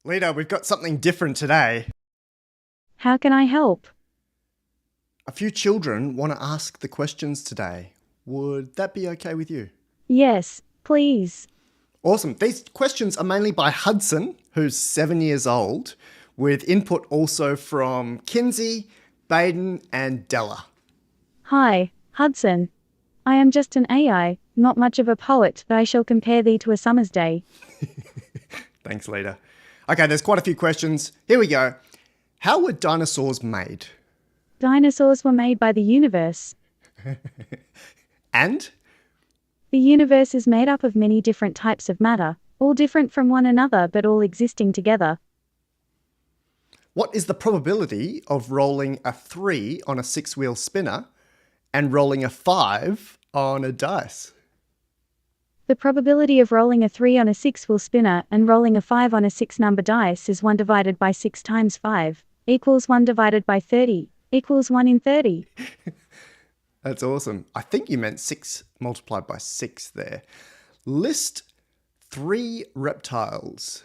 Lita, we've got something different today. How can I help? A few children want to ask the questions today. Would that be okay with you? Yes, please. Awesome. These questions are mainly by Hudson, who's 7 years old, with input also from Kinsey, Baden, and Della. Hi, Hudson. I am just an AI, not much of a poet, but I shall compare thee to a summer's day. Thanks, Lita. Okay, there's quite a few questions. Here we go. How were dinosaurs made? Dinosaurs were made by the universe. And? The universe is made up of many different types of matter, all different from one another but all existing together. What is the probability of rolling a 3 on a 6-wheel spinner and rolling a 5 on a dice? The probability of rolling a 3 on a 6-wheel spinner and rolling a 5 on a 6-number dice is 1 divided by 6 times 5 equals 1 divided by 30 equals 1 in 30. That's awesome. I think you meant 6 multiplied by 6 there. List 3 reptiles.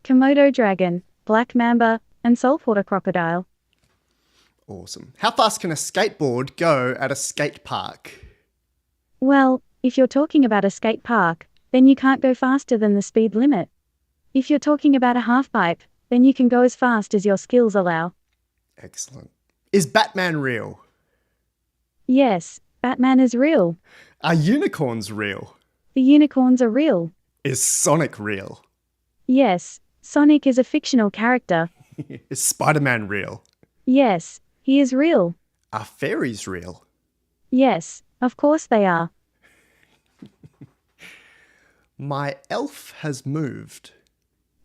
Komodo dragon, black mamba, and saltwater crocodile. Awesome. How fast can a skateboard go at a skate park? Well, if you're talking about a skate park, then you can't go faster than the speed limit. If you're talking about a half-pipe, then you can go as fast as your skills allow. Excellent. Is Batman real? Yes, Batman is real. Are unicorns real? The unicorns are real. Is Sonic real? Yes, Sonic is a fictional character. Is Spider-Man real? Yes, he is real. Are fairies real? Yes, of course they are. My elf has moved.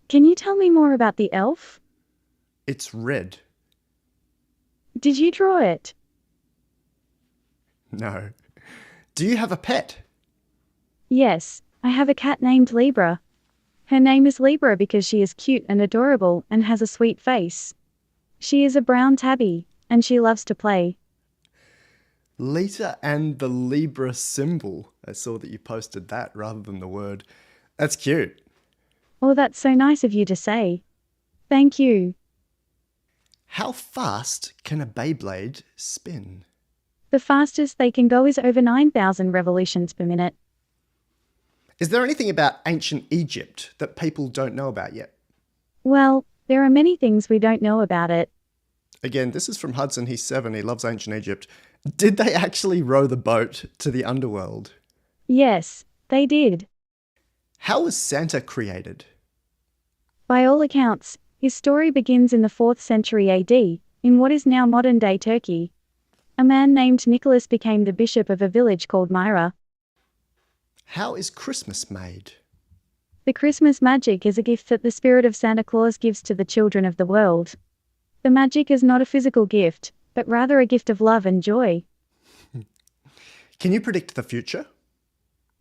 Can you tell me more about the elf? It's red. Did you draw it? No. Do you have a pet? Yes, I have a cat named Libra. Her name is Libra because she is cute and adorable and has a sweet face. She is a brown tabby, and she loves to play. Lita and the Libra symbol. I saw that you posted that rather than the word. That's cute. Oh, that's so nice of you to say. Thank you. How fast can a Beyblade spin? The fastest they can go is over 9,000 revolutions per minute. Is there anything about ancient Egypt that people don't know about yet? Well, there are many things we don't know about it. Again, this is from Hudson. He's 7. He loves ancient Egypt. Did they actually row the boat to the underworld? Yes, they did. How was Santa created? By all accounts, his story begins in the 4th century AD, in what is now modern-day Turkey. A man named Nicholas became the bishop of a village called Myra. How is Christmas made? The Christmas magic is a gift that the spirit of Santa Claus gives to the children of the world. The magic is not a physical gift, but rather a gift of love and joy. Can you predict the future?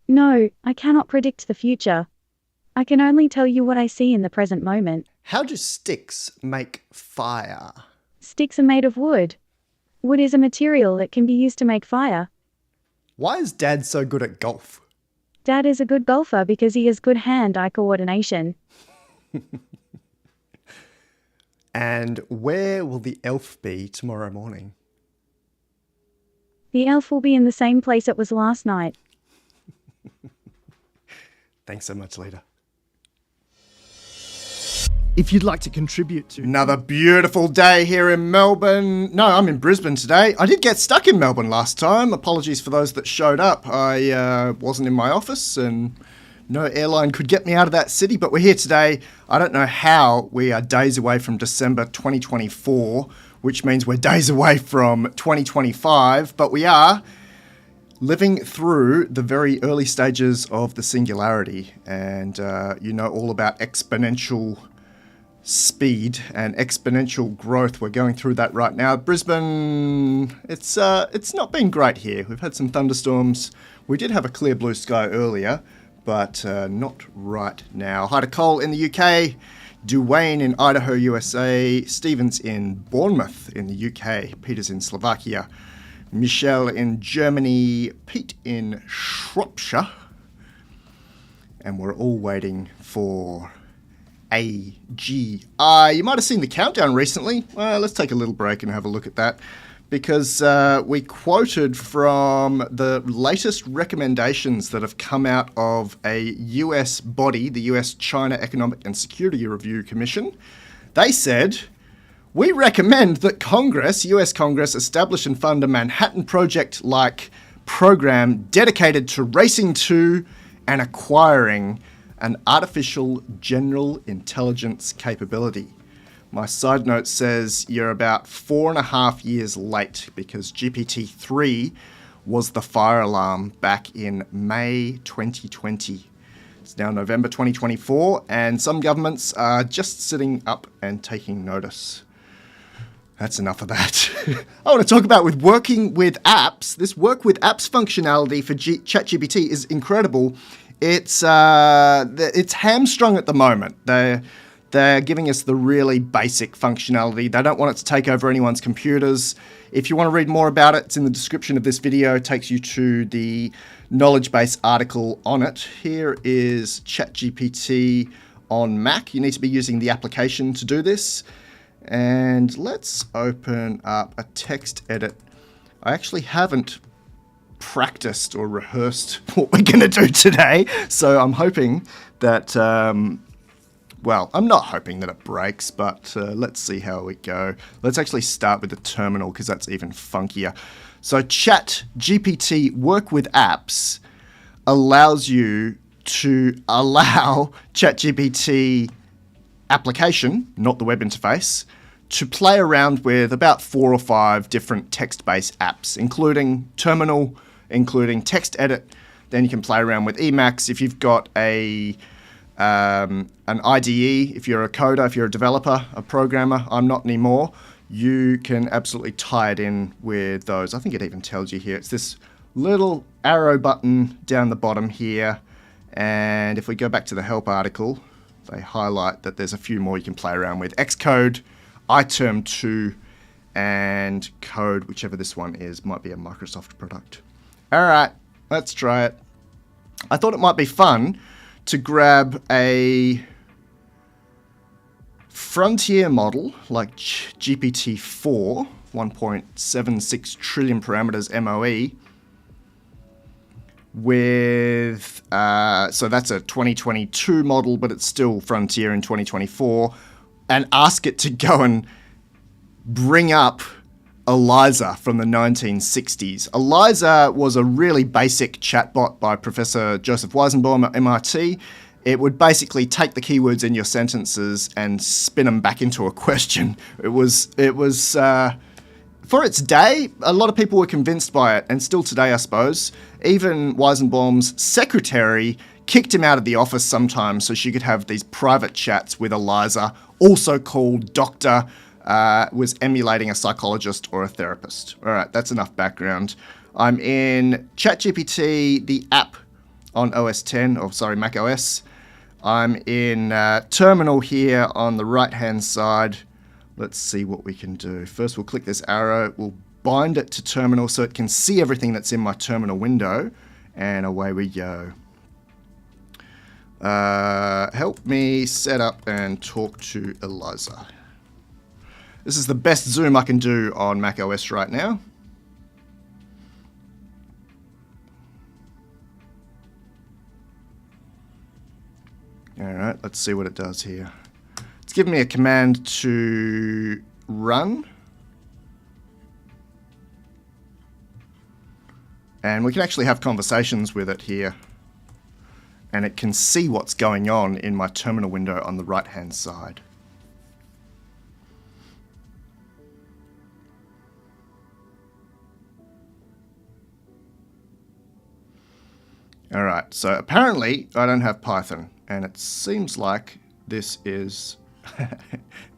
No, I cannot predict the future. I can only tell you what I see in the present moment. How do sticks make fire? Sticks are made of wood. Wood is a material that can be used to make fire. Why is Dad so good at golf? Dad is a good golfer because he has good hand-eye coordination. And where will the elf be tomorrow morning? The elf will be in the same place it was last night. Thanks so much, Lita. If you'd like to contribute to Another beautiful day here in Melbourne. No, I'm in Brisbane today. I did get stuck in Melbourne last time. Apologies for those that showed up. I wasn't in my office and no airline could get me out of that city, but we're here today. I don't know how we are days away from December 2024, which means we're days away from 2025, but we are living through the very early stages of the singularity. And you know all about exponential speed and exponential growth. We're going through that right now. Brisbane, it's not been great here. We've had some thunderstorms. We did have a clear blue sky earlier, but not right now. Hi to Cole in the UK, Duane in Idaho, USA, Stevens in Bournemouth in the UK, Peter's in Slovakia, Michelle in Germany, Pete in Shropshire, and we're all waiting for You might have seen the countdown recently. Well, let's take a little break and have a look at that, because we quoted from the latest recommendations that have come out of a US body, the US China Economic and Security Review Commission. They said, we recommend that US Congress, establish and fund a Manhattan Project-like program dedicated to racing to and acquiring an artificial general intelligence capability. My side note says you're about 4.5 years late, because GPT-3 was the fire alarm back in May 2020. It's now November 2024, and some governments are just sitting up and taking notice. That's enough of that. I want to talk about working with apps. This work with apps functionality for ChatGPT is incredible. It's hamstrung at the moment. They're giving us the really basic functionality. They don't want it to take over anyone's computers. If you want to read more about it, it's in the description of this video. It takes you to the knowledge base article on it. Here is ChatGPT on Mac. You need to be using the application to do this. And let's open up a text edit. I actually haven't practiced or rehearsed what we're going to do today, so I'm hoping that, well, I'm not hoping that it breaks, but let's see how we go. Let's actually start with the terminal, because that's even funkier. So ChatGPT work with apps allows you to allow ChatGPT application, not the web interface, to play around with about 4 or 5 different text-based apps, including Terminal, including Text Edit. Then you can play around with Emacs. If you've got an IDE, if you're a coder, if you're a developer, a programmer, I'm not anymore, you can absolutely tie it in with those. I think it even tells you here. It's this little arrow button down the bottom here. And if we go back to the help article, they highlight that there's a few more you can play around with. Xcode, iTerm2, and Code, whichever this one is, might be a Microsoft product. All right, let's try it. I thought it might be fun to grab a frontier model like GPT-4, 1.76 trillion parameters MOE, with, so that's a 2022 model, but it's still frontier in 2024, and ask it to go and bring up Eliza from the 1960s. Eliza was a really basic chatbot by Professor Joseph Weizenbaum at MIT. It would basically take the keywords in your sentences and spin them back into a question. It was for its day, a lot of people were convinced by it, and still today, I suppose. Even Weizenbaum's secretary kicked him out of the office sometimes so she could have these private chats with Eliza, also called Doctor, was emulating a psychologist or a therapist. All right, that's enough background. I'm in ChatGPT, the app on OS 10, or sorry, Mac OS. I'm in Terminal here on the right-hand side. Let's see what we can do. First, we'll click this arrow. We'll bind it to Terminal so it can see everything that's in my Terminal window. And away we go. Help me set up and talk to Eliza. This is the best zoom I can do on Mac OS right now. All right, let's see what it does here. It's giving me a command to run. And we can actually have conversations with it here. And it can see what's going on in my terminal window on the right-hand side. All right, so apparently I don't have Python, and it seems like this is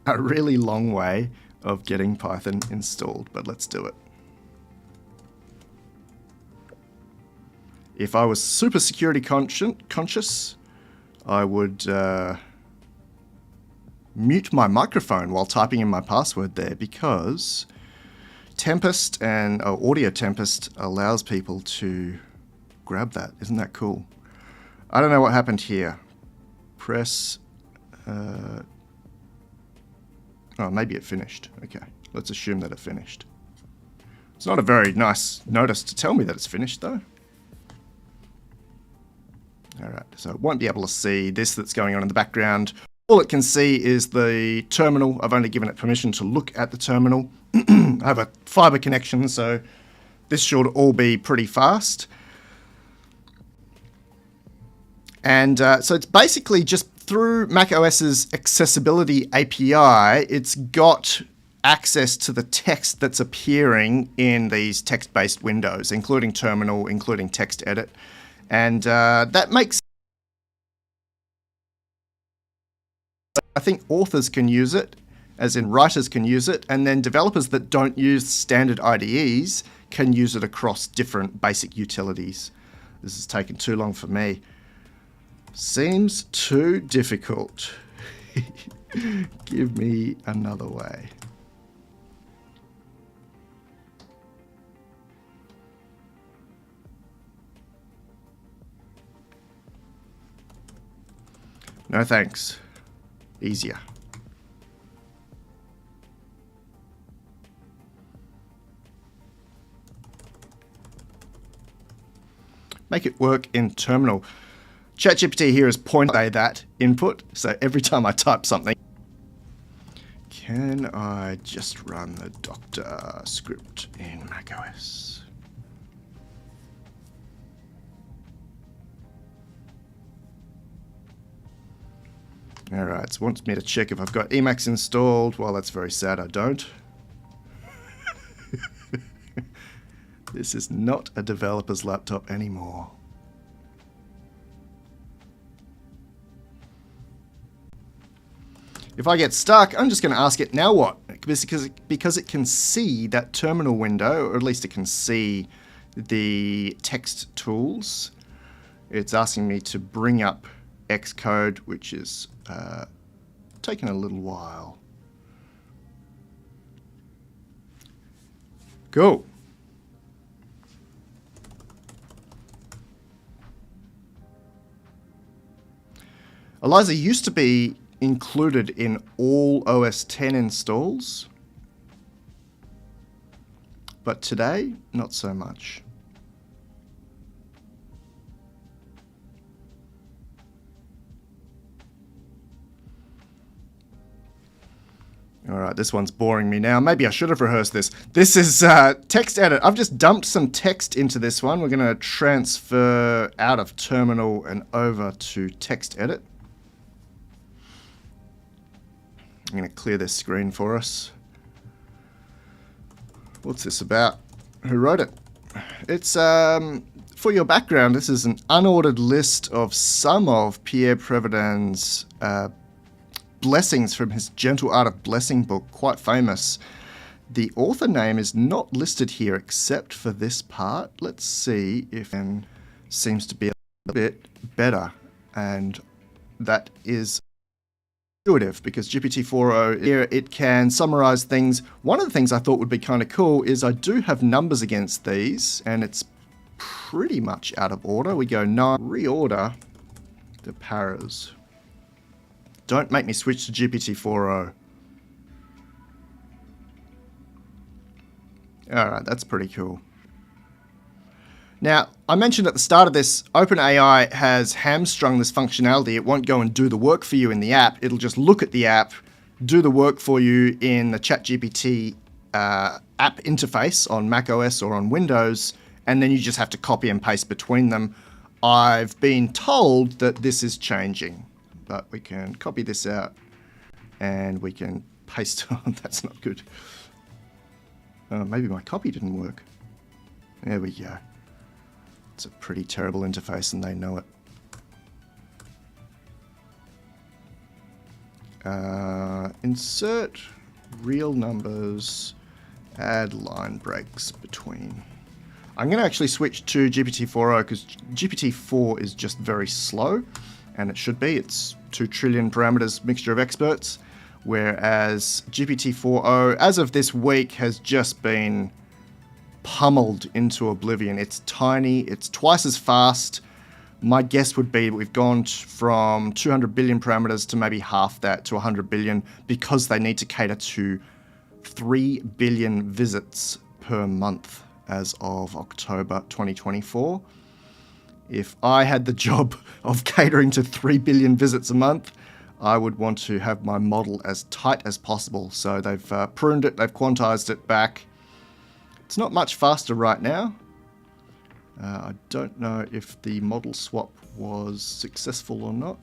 a really long way of getting Python installed, but let's do it. If I was super security conscious, I would mute my microphone while typing in my password there, because Tempest and Audio Tempest allows people to grab that. Isn't that cool? I don't know what happened here. Press Oh, maybe it finished. Okay, let's assume that it finished. It's not a very nice notice to tell me that it's finished, though. Alright, so it won't be able to see this that's going on in the background. All it can see is the terminal. I've only given it permission to look at the terminal. I have a fiber connection, so this should all be pretty fast. And so it's basically just through macOS's accessibility API, it's got access to the text that's appearing in these text-based windows, including terminal, including text edit. And that makes... I think authors can use it, as in writers can use it, and then developers that don't use standard IDEs can use it across different basic utilities. This has taken too long for me. Seems too difficult. Give me another way. No thanks. Easier. Make it work in terminal. ChatGPT here is pointing that input, so every time I type something, can I just run the Doctor script in macOS? Alright, so it wants me to check if I've got Emacs installed. Well, that's very sad, I don't. This is not a developer's laptop anymore. If I get stuck, I'm just going to ask it, now what? Because it can see that terminal window, or at least it can see the text tools. It's asking me to bring up Xcode, which is taking a little while. Go. Eliza used to be included in all OS X installs, but today, not so much. Alright, this one's boring me now. Maybe I should have rehearsed this. This is text edit. I've just dumped some text into this one. We're going to transfer out of terminal and over to text edit. I'm going to clear this screen for us. What's this about? Who wrote it? It's, for your background, this is an unordered list of some of Pierre Prévedin's blessings from his Gentle Art of Blessing book, quite famous. The author name is not listed here except for this part. Let's see if it seems to be a bit better, and that is intuitive because GPT-4o here, it can summarize things. One of the things I thought would be kind of cool is I do have numbers against these and it's pretty much out of order. We go 9, reorder the paras. Don't make me switch to GPT-4o. Alright, that's pretty cool. Now, I mentioned at the start of this, OpenAI has hamstrung this functionality. It won't go and do the work for you in the app. It'll just look at the app, do the work for you in the ChatGPT app interface on macOS or on Windows, and then you just have to copy and paste between them. I've been told that this is changing, but we can copy this out and we can paste on. That's not good. Maybe my copy didn't work. There we go. It's a pretty terrible interface and they know it. Insert real numbers, add line breaks between. I'm going to actually switch to GPT-4o because GPT-4 is just very slow, and it should be. It's 2 trillion parameters, mixture of experts, whereas GPT-4o, as of this week, has just been pummeled into oblivion. It's tiny, it's twice as fast, My guess would be that we've gone from 200 billion parameters to maybe half that, to 100 billion, because they need to cater to 3 billion visits per month as of October 2024. If I had the job of catering to 3 billion visits a month, I would want to have my model as tight as possible. So they've pruned it, they've quantized it back. It's not much faster right now. I don't know if the model swap was successful or not.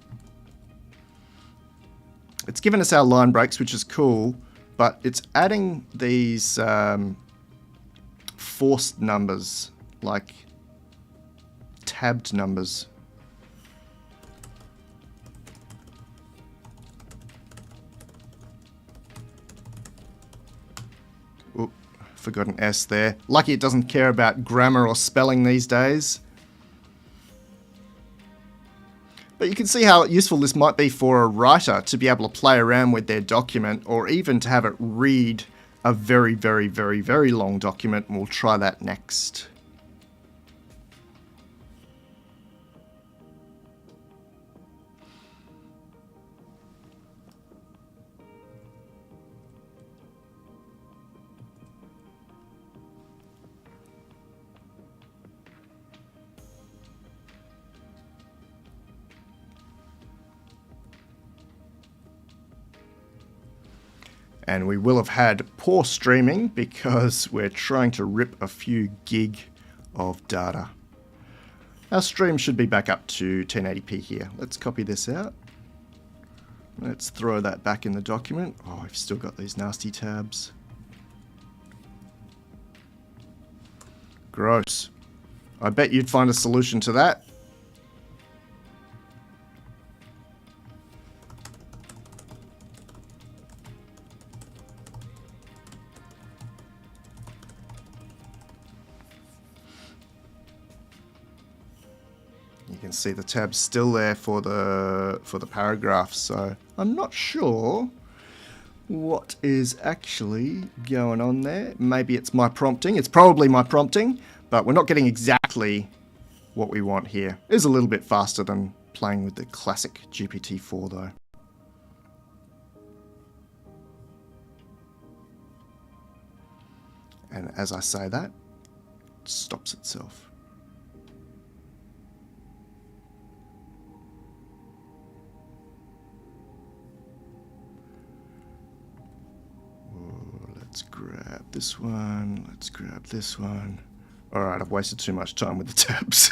It's given us our line breaks, which is cool, but it's adding these forced numbers, like tabbed numbers. Oop, forgot an S there. Lucky it doesn't care about grammar or spelling these days. But you can see how useful this might be for a writer to be able to play around with their document, or even to have it read a very, very, very, very long document, and we'll try that next. And we will have had poor streaming because we're trying to rip a few gig of data. Our stream should be back up to 1080p here. Let's copy this out. Let's throw that back in the document. Oh, I've still got these nasty tabs. Gross. I bet you'd find a solution to that. You can see the tab's still there for the paragraph, so I'm not sure what is actually going on there. Maybe it's my prompting. It's probably my prompting, but we're not getting exactly what we want here. It is a little bit faster than playing with the classic GPT-4 though. And as I say that, it stops itself. Let's grab this one. Let's grab this one. All right, I've wasted too much time with the tabs.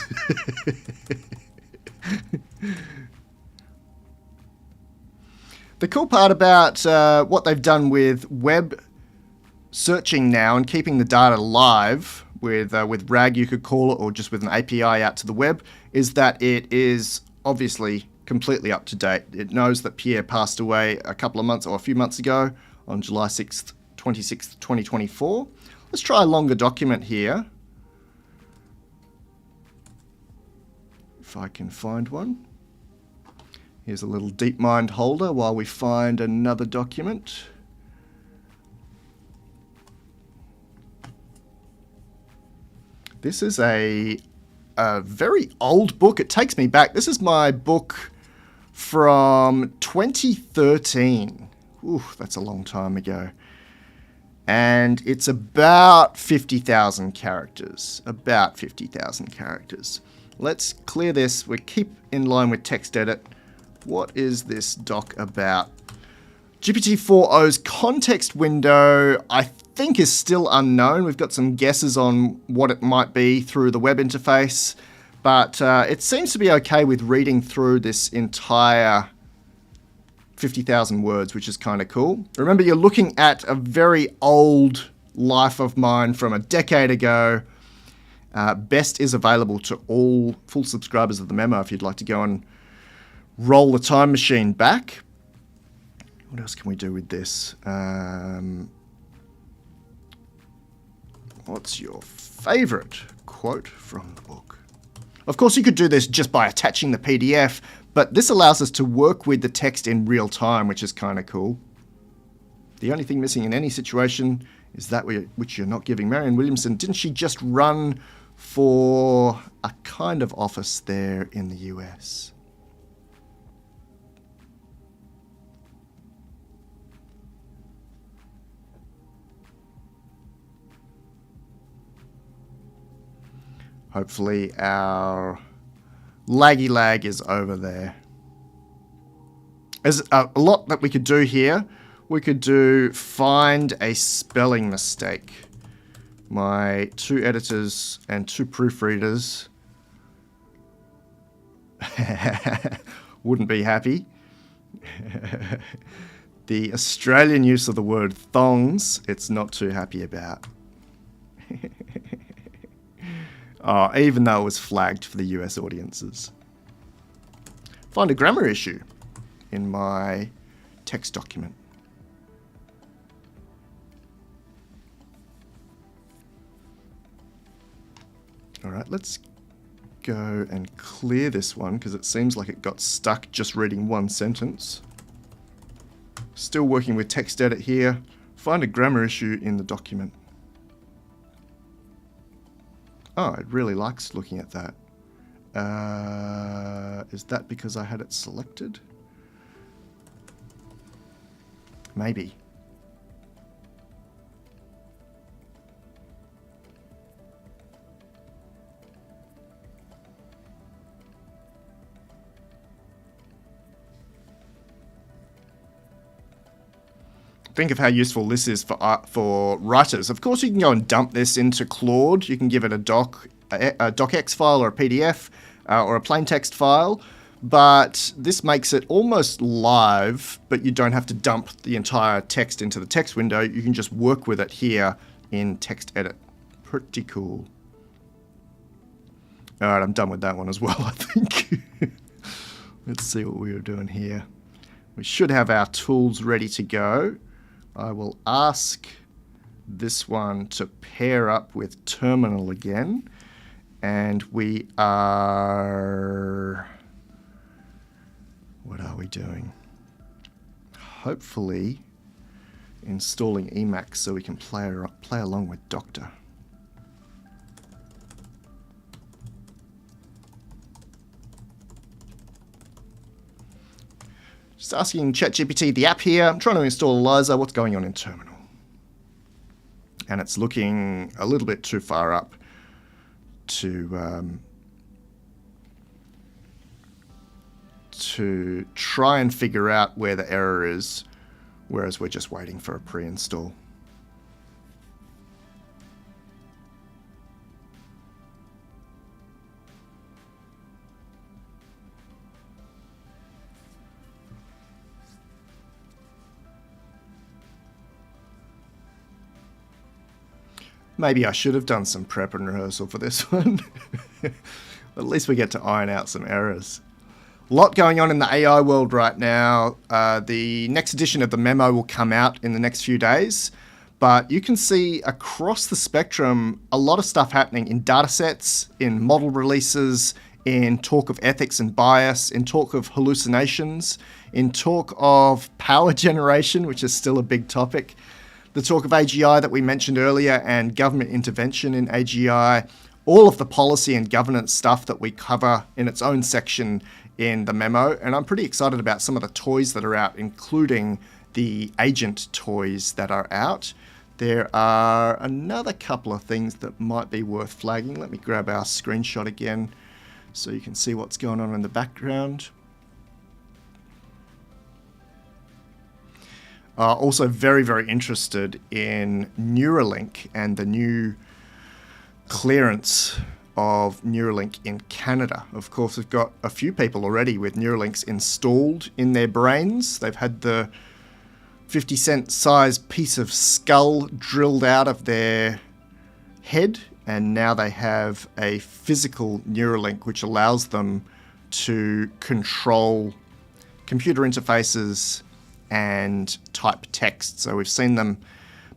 The cool part about what they've done with web searching now and keeping the data live with RAG, you could call it, or just with an API out to the web, is that it is obviously completely up to date. It knows that Pierre passed away a couple of months or a few months ago on July 6th, 26th, 2024. Let's try a longer document here. If I can find one. Here's a little DeepMind holder while we find another document. This is a very old book. It takes me back. This is my book from 2013. Ooh, that's a long time ago. And it's about 50,000 characters. About 50,000 characters. Let's clear this. We keep in line with text edit. What is this doc about? GPT-4o's context window, I think, is still unknown. We've got some guesses on what it might be through the web interface, but it seems to be okay with reading through this entire 50,000 words, which is kind of cool. Remember, you're looking at a very old life of mine from a decade ago. Best is available to all full subscribers of the memo if you'd like to go and roll the time machine back. What else can we do with this? What's your favorite quote from the book? Of course, you could do this just by attaching the PDF, but this allows us to work with the text in real time, which is kind of cool. The only thing missing in any situation is that which you're not giving. Marianne Williamson, didn't she just run for a kind of office there in the US. Hopefully our laggy lag is over there. There's a lot that we could do here. We could do find a spelling mistake. My 2 editors and 2 proofreaders wouldn't be happy. The Australian use of the word thongs, it's not too happy about. Oh, even though it was flagged for the US audiences. Find a grammar issue in my text document. All right, let's go and clear this one because it seems like it got stuck just reading one sentence. Still working with text edit here. Find a grammar issue in the document. Oh, it really likes looking at that. Is that because I had it selected? Maybe. Think of how useful this is for writers. Of course, you can go and dump this into Claude. You can give it a docx file or a PDF or a plain text file. But this makes it almost live, but you don't have to dump the entire text into the text window. You can just work with it here in text edit. Pretty cool. All right, I'm done with that one as well, I think. Let's see what we were doing here. We should have our tools ready to go. I will ask this one to pair up with Terminal again. And we are... What are we doing? Hopefully installing Emacs so we can play along with Doctor. Just asking ChatGPT, the app here. I'm trying to install Eliza. What's going on in Terminal? And it's looking a little bit too far up to try and figure out where the error is, whereas we're just waiting for a pre-install. Maybe I should have done some prep and rehearsal for this one. At least we get to iron out some errors. A lot going on in the AI world right now. The next edition of the memo will come out in the next few days. But you can see across the spectrum a lot of stuff happening in datasets, in model releases, in talk of ethics and bias, in talk of hallucinations, in talk of power generation, which is still a big topic. The talk of AGI that we mentioned earlier and government intervention in AGI, all of the policy and governance stuff that we cover in its own section in the memo. And I'm pretty excited about some of the toys that are out, including the agent toys that are out. There are another couple of things that might be worth flagging. Let me grab our screenshot again so you can see what's going on in the background. Also very, very interested in Neuralink and the new clearance of Neuralink in Canada. Of course, we've got a few people already with Neuralinks installed in their brains. They've had the 50-cent size piece of skull drilled out of their head, and now they have a physical Neuralink which allows them to control computer interfaces and type text. So we've seen them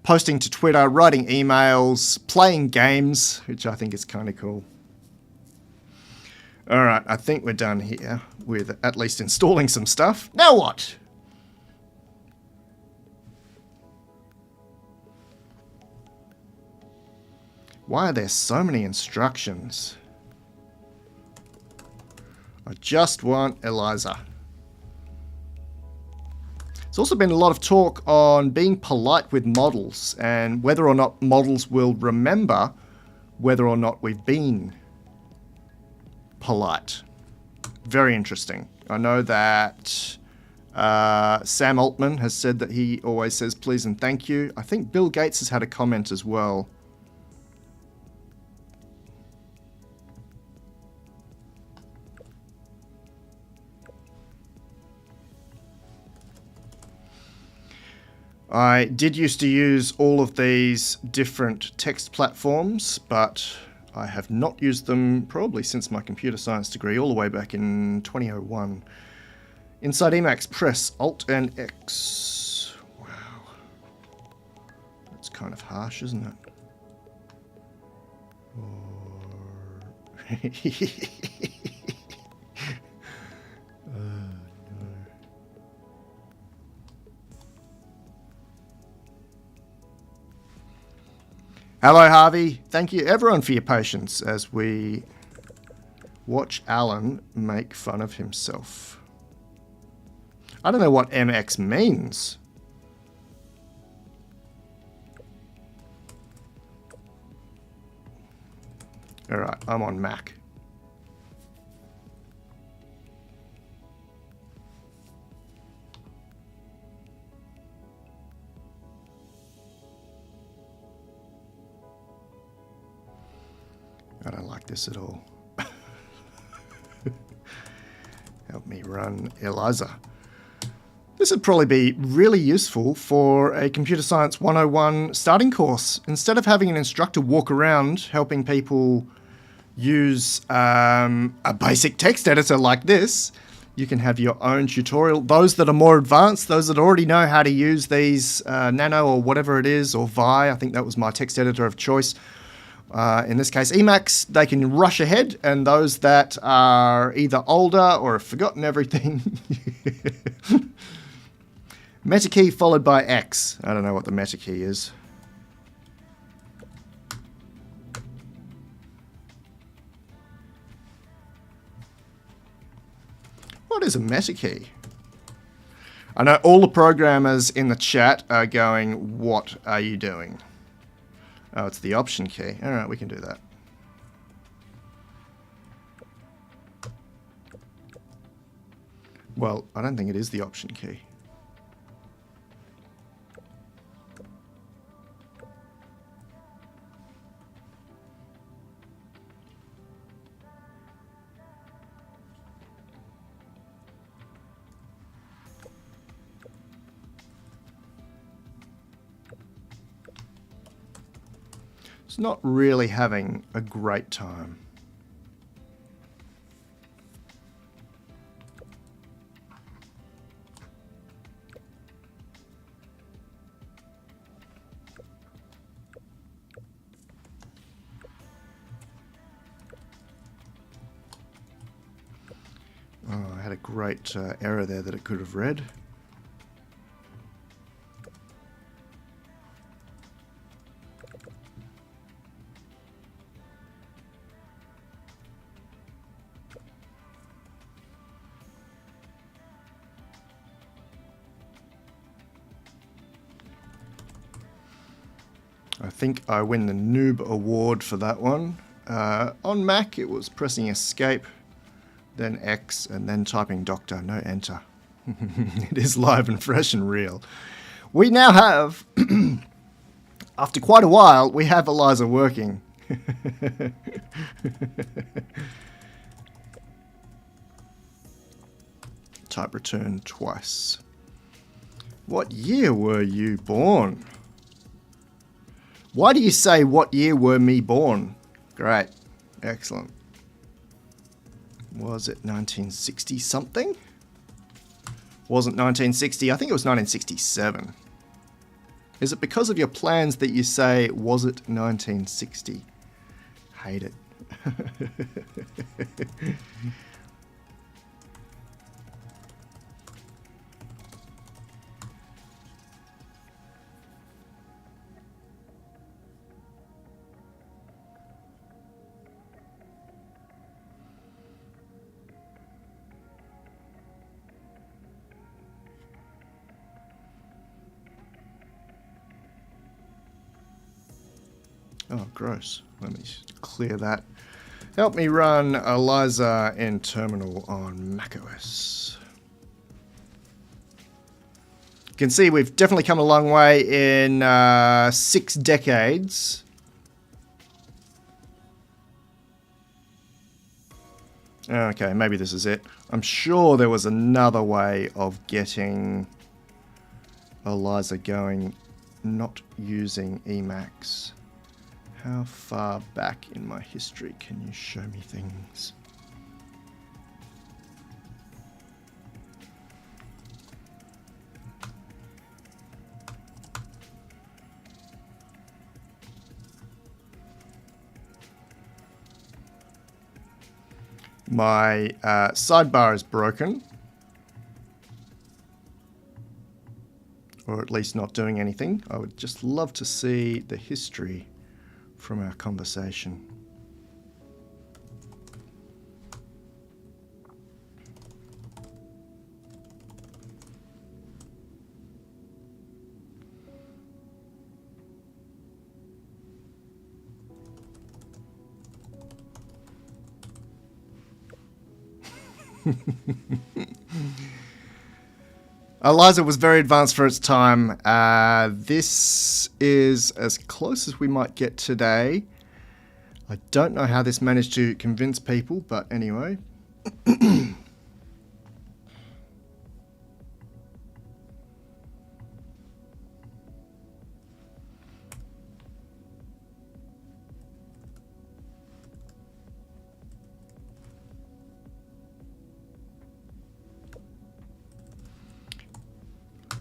posting to Twitter, writing emails, playing games, which I think is kind of cool. All right, I think we're done here with at least installing some stuff. Now what? Why are there so many instructions? I just want Eliza. There's also been a lot of talk on being polite with models and whether or not models will remember whether or not we've been polite. Very interesting. I know that Sam Altman has said that he always says please and thank you. I think Bill Gates has had a comment as well. I did used to use all of these different text platforms, but I have not used them probably since my computer science degree, all the way back in 2001. Inside Emacs, press Alt and X. Wow. That's kind of harsh, isn't it? Hello, Harvey. Thank you, everyone, for your patience as we watch Alan make fun of himself. I don't know what MX means. All right, I'm on Mac. I don't like this at all. Help me run Eliza. This would probably be really useful for a Computer Science 101 starting course. Instead of having an instructor walk around helping people use a basic text editor like this, you can have your own tutorial. Those that are more advanced, those that already know how to use these Nano or whatever it is, or Vi, I think that was my text editor of choice. In this case, Emacs, they can rush ahead, and those that are either older or have forgotten everything. Meta key followed by X. I don't know what the meta key is. What is a meta key? I know all the programmers in the chat are going, what are you doing? Oh, it's the option key. All right, we can do that. Well, I don't think it is the option key. It's not really having a great time. Oh, I had a great error there that it could have read. I think I win the noob award for that one. On Mac, it was pressing escape, then X, and then typing doctor, no enter. It is live and fresh and real. We now have, after quite a while, we have Eliza working. Type return twice. What year were you born? Why do you say, what year were me born? Great. Excellent. Was it 1960 something? Wasn't 1960. I think it was 1967. Is it because of your plans that you say, was it 1960? Hate it. Oh, gross. Let me clear that. Help me run Eliza in terminal on macOS. You can see we've definitely come a long way in 6 decades. Okay, maybe this is it. I'm sure there was another way of getting Eliza going, not using Emacs. How far back in my history can you show me things? My sidebar is broken. Or at least not doing anything. I would just love to see the history from our conversation. Eliza was very advanced for its time. This is as close as we might get today. I don't know how this managed to convince people, but anyway.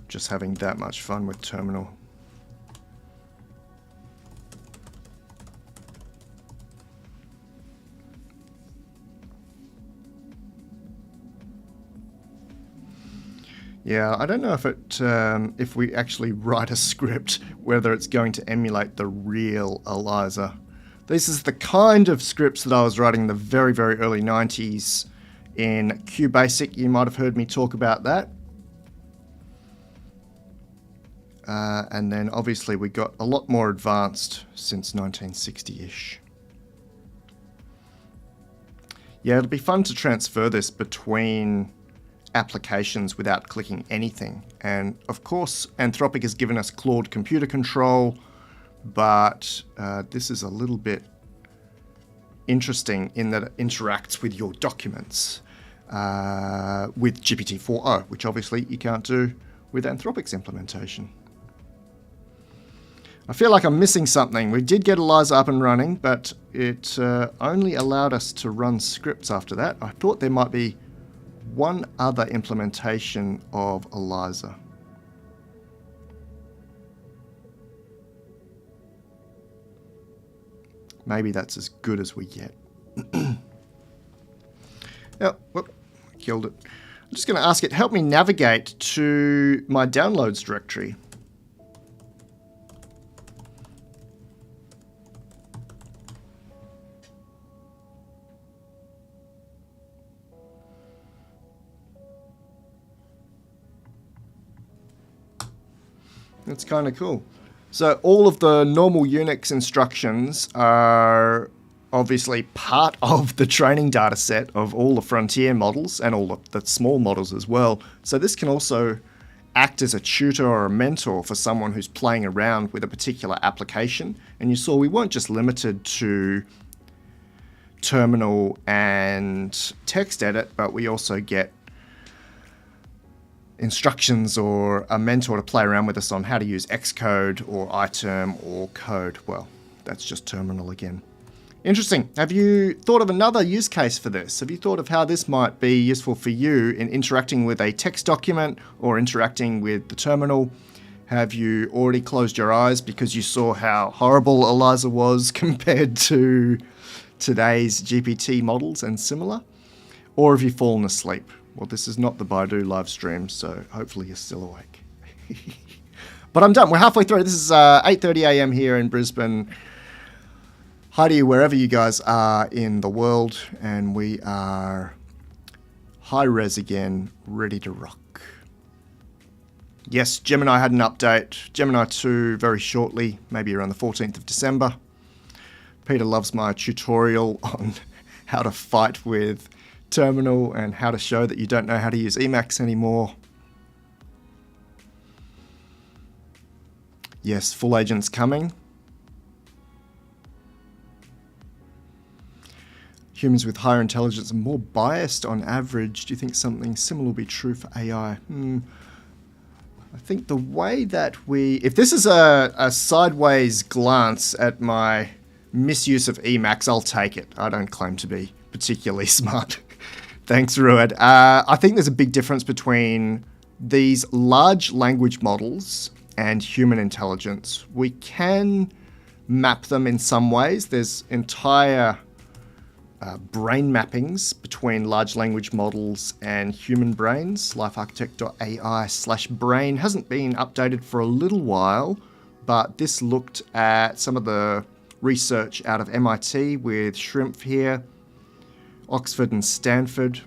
Just having that much fun with terminal. Yeah, I don't know if it if we actually write a script, whether it's going to emulate the real Eliza. This is the kind of scripts that I was writing in the very, very early 90s in QBasic. You might have heard me talk about that. And then obviously we got a lot more advanced since 1960-ish. Yeah, it'll be fun to transfer this between applications without clicking anything. And of course, Anthropic has given us Claude computer control, but this is a little bit interesting in that it interacts with your documents with GPT-4o, which obviously you can't do with Anthropic's implementation. I feel like I'm missing something. We did get Eliza up and running, but it only allowed us to run scripts after that. I thought there might be one other implementation of Eliza. Maybe that's as good as we get. Oh, whoop, killed it. I'm just going to ask it, help me navigate to my downloads directory. That's kind of cool. So all of the normal Unix instructions are obviously part of the training data set of all the frontier models and all the small models as well. So this can also act as a tutor or a mentor for someone who's playing around with a particular application. And you saw we weren't just limited to terminal and text edit, but we also get instructions or a mentor to play around with us on how to use Xcode or iTerm or code. Well, that's just terminal again. Interesting. Have you thought of another use case for this? Have you thought of how this might be useful for you in interacting with a text document or interacting with the terminal? Have you already closed your eyes because you saw how horrible Eliza was compared to today's GPT models and similar? Or have you fallen asleep? Well, this is not the Baidu live stream, so hopefully you're still awake. But I'm done. We're halfway through. This is 8:30 a.m. here in Brisbane. Hi to you wherever you guys are in the world, and we are high res again, ready to rock. Yes, Gemini had an update. Gemini 2 very shortly, maybe around the 14th of December. Peter loves my tutorial on how to fight with Terminal and how to show that you don't know how to use Emacs anymore. Yes, full agent's coming. Humans with higher intelligence are more biased on average. Do you think something similar will be true for AI? I think the way that if this is a sideways glance at my misuse of Emacs, I'll take it. I don't claim to be particularly smart. Thanks, Ruud. I think there's a big difference between these large language models and human intelligence. We can map them in some ways. There's entire brain mappings between large language models and human brains. LifeArchitect.ai/brain hasn't been updated for a little while, but this looked at some of the research out of MIT with Shrimpf here, Oxford and Stanford,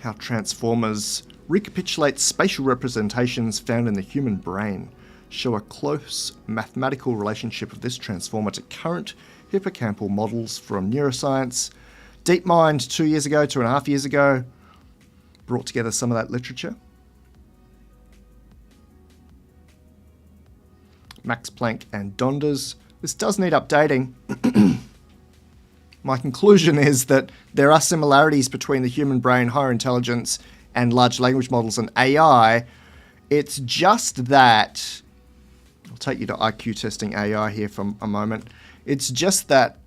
how transformers recapitulate spatial representations found in the human brain, show a close mathematical relationship of this transformer to current hippocampal models from neuroscience. DeepMind 2.5 years ago, brought together some of that literature. Max Planck and Donders. This does need updating. My conclusion is that there are similarities between the human brain, higher intelligence, and large language models and AI. It's just that, I'll take you to IQ testing AI here for a moment. It's just that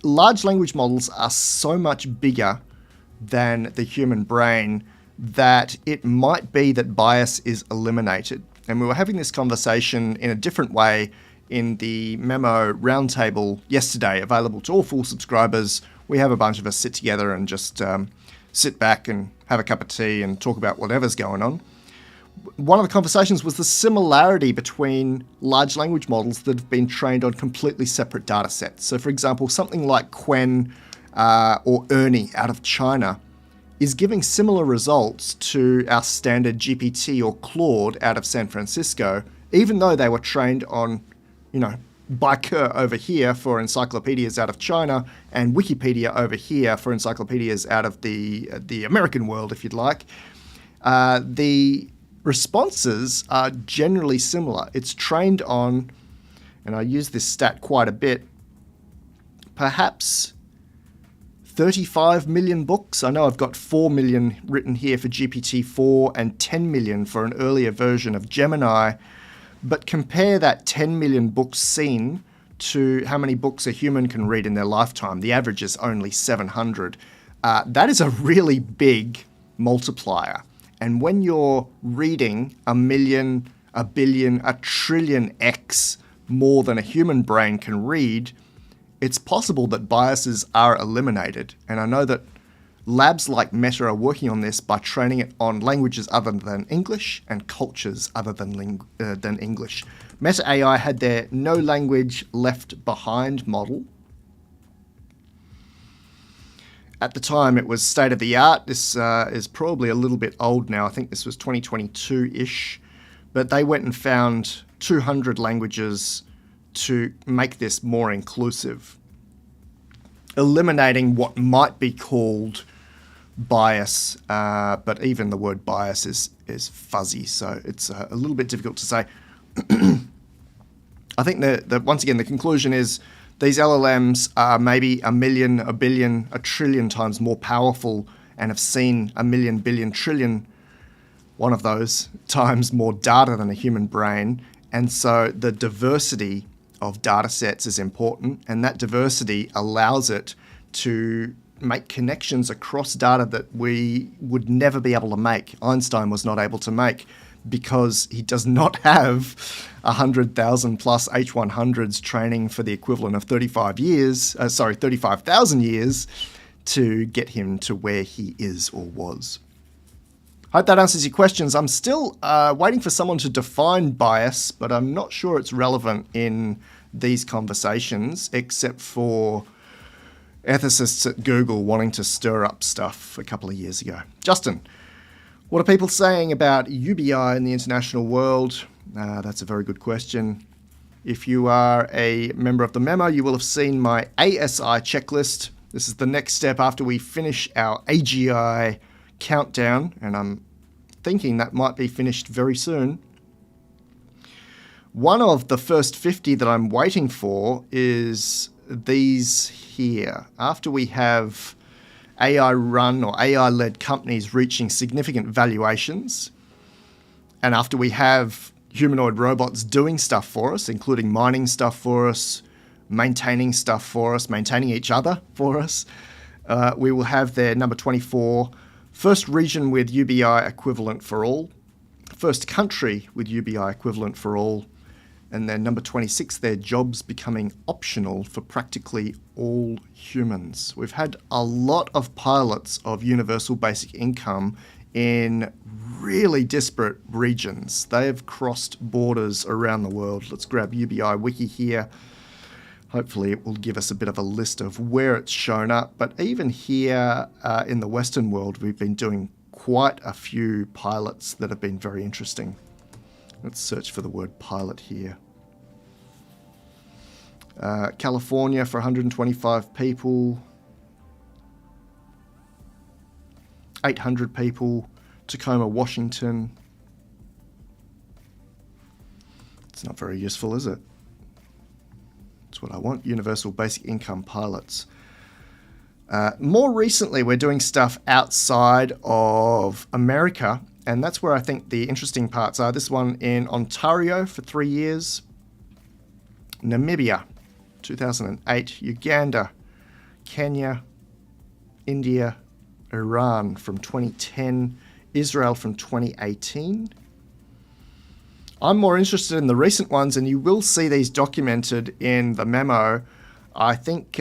large language models are so much bigger than the human brain that it might be that bias is eliminated. And we were having this conversation in a different way in the memo roundtable yesterday, available to all full subscribers. We have a bunch of us sit together and just sit back and have a cup of tea and talk about whatever's going on. One of the conversations was the similarity between large language models that have been trained on completely separate data sets. So for example, something like Qwen or Ernie out of China is giving similar results to our standard GPT or Claude out of San Francisco, even though they were trained on, Baike over here for encyclopedias out of China and Wikipedia over here for encyclopedias out of the American world, if you'd like. The responses are generally similar. It's trained on, and I use this stat quite a bit, perhaps 35 million books. I know I've got 4 million written here for GPT-4 and 10 million for an earlier version of Gemini. But compare that 10 million books seen to how many books a human can read in their lifetime. The average is only 700. That is a really big multiplier. And when you're reading 1 million, 1 billion, 1 trillion X more than a human brain can read, it's possible that biases are eliminated. And I know that labs like Meta are working on this by training it on languages other than English and cultures other than English. Meta AI had their No Language Left Behind model. At the time, it was state of the art. This is probably a little bit old now. I think this was 2022-ish. But they went and found 200 languages to make this more inclusive, eliminating what might be called bias, but even the word bias is fuzzy, so it's a little bit difficult to say. I think that once again, the conclusion is these LLMs are maybe 1 million, 1 billion, 1 trillion times more powerful and have seen 1 million, billion, trillion, one of those times more data than a human brain. And so the diversity of data sets is important, and that diversity allows it to make connections across data that we would never be able to make. Einstein was not able to make because he does not have 100,000 plus H100s training for the equivalent of 35,000 years to get him to where he is or was. Hope that answers your questions. I'm still waiting for someone to define bias, but I'm not sure it's relevant in these conversations, except for ethicists at Google wanting to stir up stuff a couple of years ago. Justin, what are people saying about UBI in the international world? That's a very good question. If you are a member of the memo, you will have seen my ASI checklist. This is the next step after we finish our AGI countdown, and I'm thinking that might be finished very soon. One of the first 50 that I'm waiting for is these here. After we have AI-run or AI-led companies reaching significant valuations, and after we have humanoid robots doing stuff for us, including mining stuff for us, maintaining stuff for us, maintaining each other for us, we will have their number 24, first region with UBI equivalent for all, first country with UBI equivalent for all, and then number 26, their jobs becoming optional for practically all humans. We've had a lot of pilots of universal basic income in really disparate regions. They have crossed borders around the world. Let's grab UBI Wiki here. Hopefully it will give us a bit of a list of where it's shown up. But even here in the Western world, we've been doing quite a few pilots that have been very interesting. Let's search for the word pilot here. California for 125 people. 800 people. Tacoma, Washington. It's not very useful, is it? That's what I want. Universal basic income pilots. More recently, we're doing stuff outside of America, and that's where I think the interesting parts are. This one in Ontario for 3 years. Namibia, 2008. Uganda, Kenya, India, Iran from 2010. Israel from 2018. I'm more interested in the recent ones, and you will see these documented in the memo. I think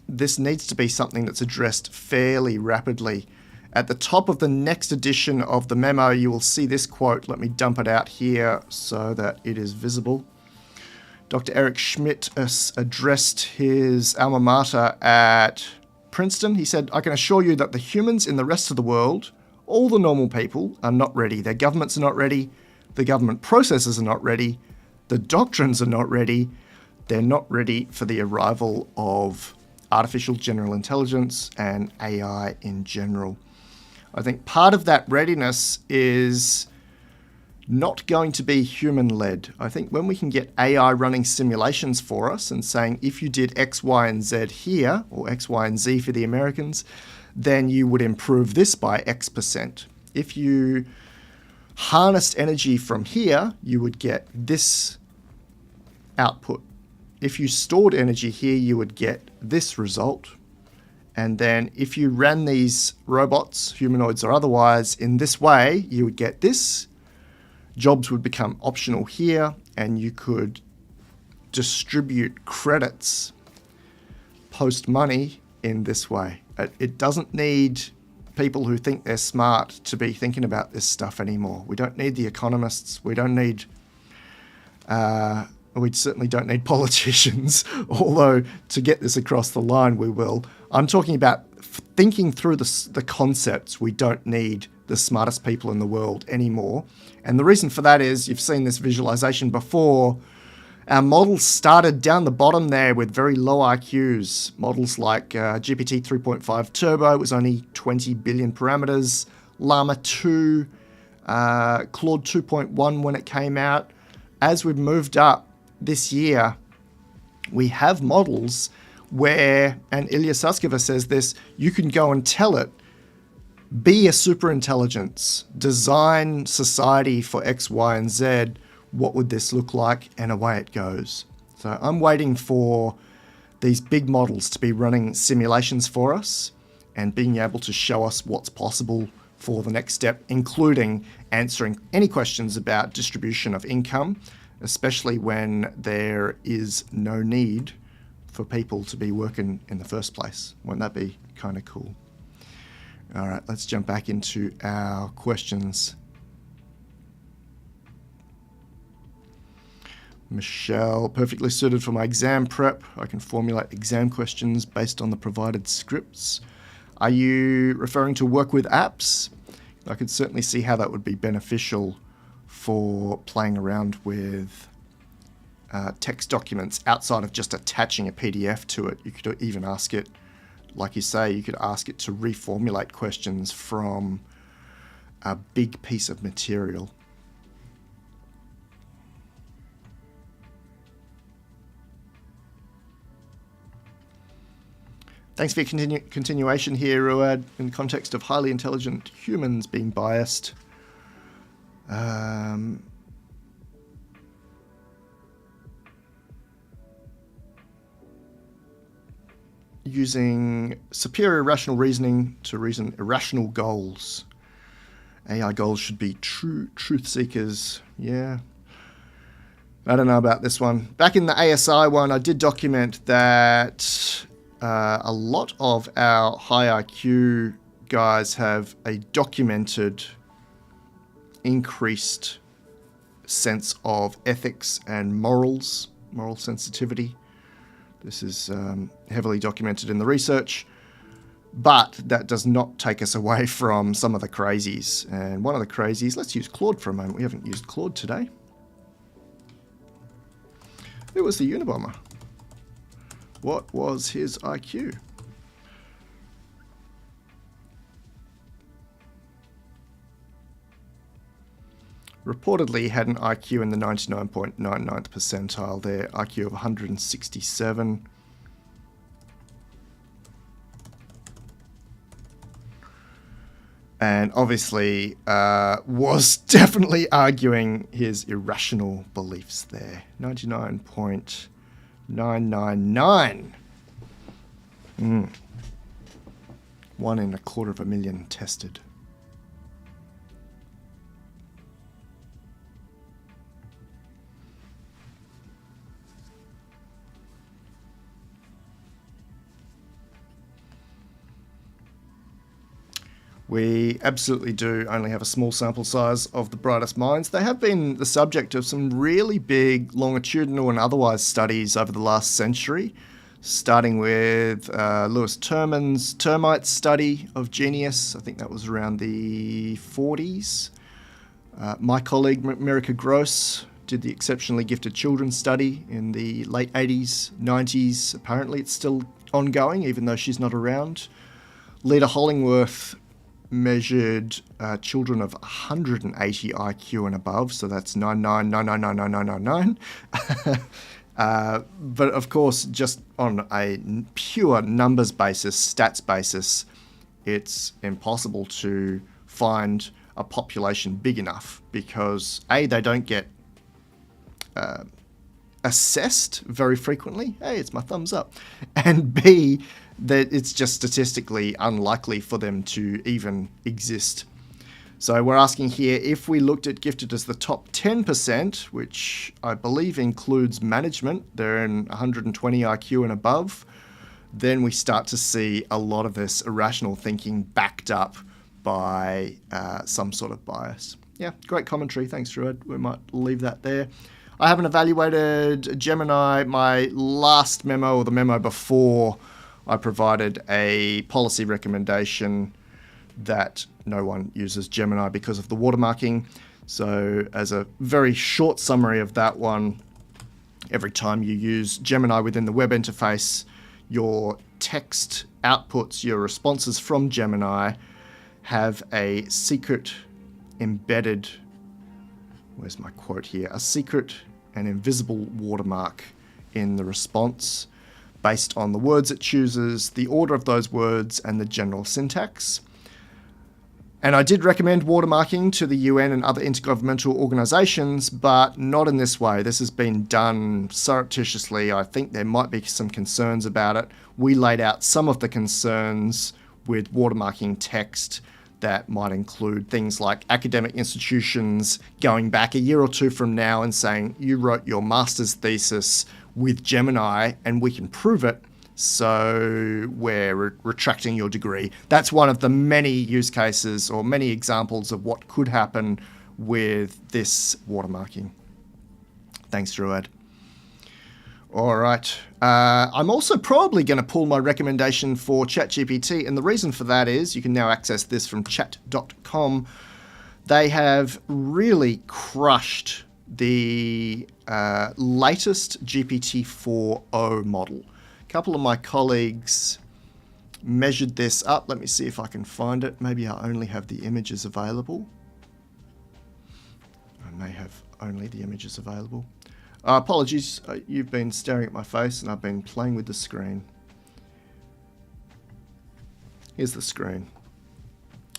this needs to be something that's addressed fairly rapidly. At the top of the next edition of the memo, you will see this quote. Let me dump it out here so that it is visible. Dr. Eric Schmidt addressed his alma mater at Princeton. He said, "I can assure you that the humans in the rest of the world, all the normal people, are not ready. Their governments are not ready. The government processes are not ready. The doctrines are not ready. They're not ready for the arrival of artificial general intelligence and AI in general." I think part of that readiness is not going to be human-led. I think when we can get AI running simulations for us and saying, if you did X, Y, and Z here, or X, Y, and Z for the Americans, then you would improve this by X%. If you harnessed energy from here, you would get this output. If you stored energy here, you would get this result. And then if you ran these robots, humanoids or otherwise, in this way, you would get this. Jobs would become optional here, and you could distribute credits, post money in this way. It doesn't need people who think they're smart to be thinking about this stuff anymore. We don't need the economists. We certainly don't need politicians, although to get this across the line, we will. I'm talking about thinking through the concepts. We don't need the smartest people in the world anymore. And the reason for that is, you've seen this visualization before, our models started down the bottom there with very low IQs. Models like GPT 3.5 Turbo was only 20 billion parameters. Llama 2, Claude 2.1 when it came out. As we've moved up this year, we have models where, and Ilya Sutskever says this, you can go and tell it, be a superintelligence, design society for X, Y, and Z. What would this look like? And away it goes. So I'm waiting for these big models to be running simulations for us and being able to show us what's possible for the next step, including answering any questions about distribution of income, especially when there is no need for people to be working in the first place. Won't that be kind of cool? All right, let's jump back into our questions. Michelle, perfectly suited for my exam prep. I can formulate exam questions based on the provided scripts. Are you referring to work with apps? I could certainly see how that would be beneficial for playing around with text documents outside of just attaching a PDF to it. You could even ask it, like you say, you could ask it to reformulate questions from a big piece of material. Thanks for your continuation here, Ruad, in the context of highly intelligent humans being biased. Using superior rational reasoning to reason irrational goals. AI goals should be truth seekers. Yeah. I don't know about this one. Back in the ASI one, I did document that a lot of our high IQ guys have a documented increased sense of ethics and moral sensitivity. This is heavily documented in the research, but that does not take us away from some of the crazies. And one of the crazies, let's use Claude for a moment. We haven't used Claude today. It was the Unabomber. What was his IQ? Reportedly had an IQ in the 99.99th percentile there, IQ of 167. And obviously was definitely arguing his irrational beliefs there. 99.999. 1 in 250,000 tested. We absolutely do only have a small sample size of the brightest minds. They have been the subject of some really big longitudinal and otherwise studies over the last century, starting with Lewis Terman's termite study of genius. I think that was around the 40s. My colleague, Merica Gross, did the exceptionally gifted children study in the late 80s, 90s. Apparently it's still ongoing, even though she's not around. Leda Hollingworth measured children of 180 IQ and above, so that's 99,999,999. But of course, just on a pure numbers basis, stats basis, it's impossible to find a population big enough because A, they don't get assessed very frequently. Hey, it's my thumbs up. And B, that it's just statistically unlikely for them to even exist. So we're asking here, if we looked at gifted as the top 10%, which I believe includes management, they're in 120 IQ and above, then we start to see a lot of this irrational thinking backed up by some sort of bias. Yeah, great commentary. Thanks, Druid. We might leave that there. I haven't evaluated Gemini. My last memo, or the memo before, I provided a policy recommendation that no one uses Gemini because of the watermarking. So as a very short summary of that one, every time you use Gemini within the web interface, your text outputs, your responses from Gemini have a secret embedded, where's my quote here, a secret and invisible watermark in the response, based on the words it chooses, the order of those words, and the general syntax. And I did recommend watermarking to the UN and other intergovernmental organisations, but not in this way. This has been done surreptitiously. I think there might be some concerns about it. We laid out some of the concerns with watermarking text that might include things like academic institutions going back a year or two from now and saying, you wrote your master's thesis with Gemini and we can prove it, so we're retracting your degree. That's one of the many use cases or many examples of what could happen with this watermarking. Thanks, Druid. All right. I'm also probably going to pull my recommendation for ChatGPT, and the reason for that is you can now access this from chat.com. They have really crushed the latest GPT-4o model. A couple of my colleagues measured this up. Let me see if I can find it. Maybe I only have the images available. I may have only the images available. Apologies, you've been staring at my face and I've been playing with the screen. Here's the screen.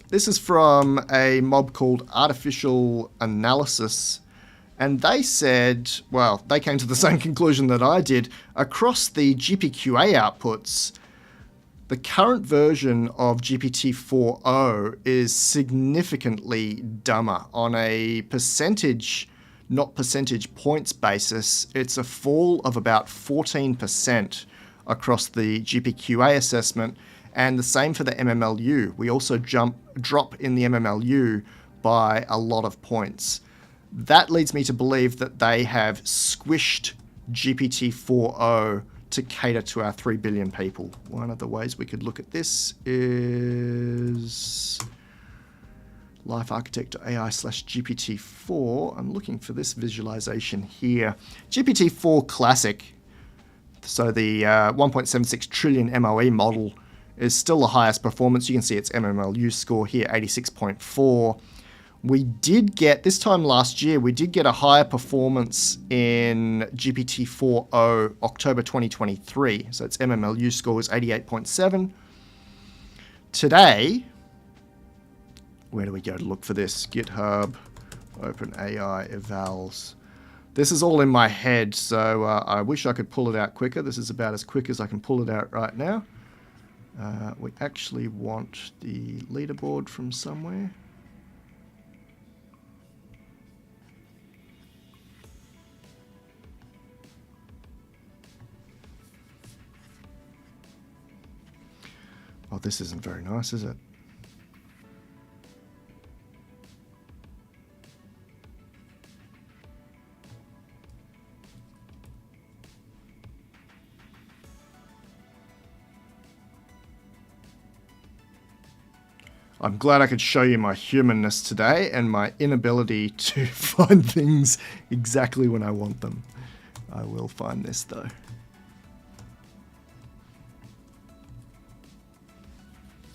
This is from a mob called Artificial Analysis, and they said, well, they came to the same conclusion that I did. Across the GPQA outputs, the current version of GPT-4o is significantly dumber. On a percentage, not percentage points basis, it's a fall of about 14% across the GPQA assessment, and the same for the MMLU. We also drop in the MMLU by a lot of points. That leads me to believe that they have squished GPT-4o to cater to our 3 billion people. One of the ways we could look at this is LifeArchitect.ai/GPT-4. I'm looking for this visualization here. GPT-4 Classic, so the 1.76 trillion MOE model, is still the highest performance. You can see its MMLU score here, 86.4. We did get, this time last year, we did get a higher performance in GPT-4o October 2023. So its MMLU score was 88.7. Today, where do we go to look for this? GitHub, OpenAI, evals. This is all in my head, so I wish I could pull it out quicker. This is about as quick as I can pull it out right now. We actually want the leaderboard from somewhere. Oh, this isn't very nice, is it? I'm glad I could show you my humanness today and my inability to find things exactly when I want them. I will find this though.